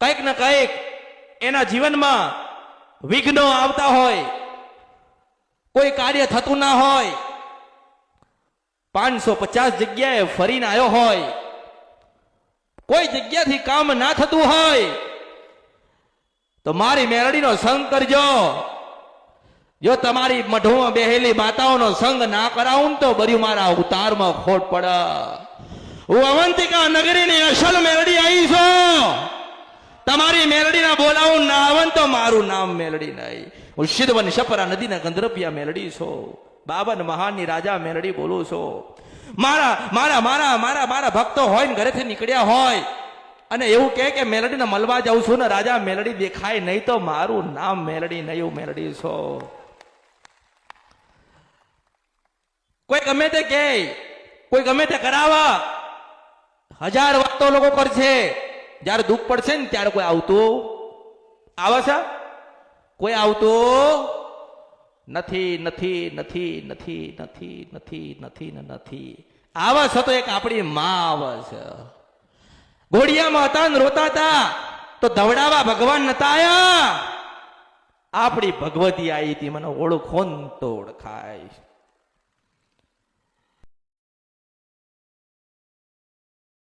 કંઈક ને કંઈક એના જીવનમાં વિઘ્નો આવતા હોય, કોઈ કાર્ય થતું ના હોય, 550 જગ્યાએ ફરીને આવ્યો હોય, કોઈ જગ્યાથી કામ ના થતું હોય, તો મારી મેલડીનો સંગ કરજો. જો તમારી મઢોમાં બેહેલી માતાઓનો સંગ ના કરાવું તો બર્યું મારા અવતારમાં ખોટ પડે. હું અવંતિકા નગરીની અસલ મેલડી આવી છું. તમારી મેલડીના બોલાવું ના આવન તો મારું નામ મેલડી નહીં. હું સિદ્ધવન શપરા નદીના ગંધર્પિયા મેલડી છું. બાવન મહાનની રાજા મેલડી બોલું છું. મારા મારા મારા મારા મારા ભક્તો હોય ને ઘરેથી નીકળ્યા હોય અને એવું કે મેલડીને મળવા જાઉં છું ને રાજા મેલડી દેખાય નહીં તો મારું નામ મેલડી નહીં, હું મેલડી છું. કોઈ ગમે તે કે, કોઈ ગમે તે કરાવા, 1000 વાતો લોકો કરશે. જયારે દુઃખ પડશે ને ત્યારે કોઈ આવતું આવે છે? કોઈ આવતું નથી નથી નથી નથી નથી નથી નથી ને નથી. આવે છે તો એક આપણી માં આવે છે. ઘોડિયામાં હતા ને રોતા હતા તો ધવડાવા ભગવાન નતા આયા. આપણી ભગવતી આવી હતી, મને ઓળખો ને તો ઓળખાય.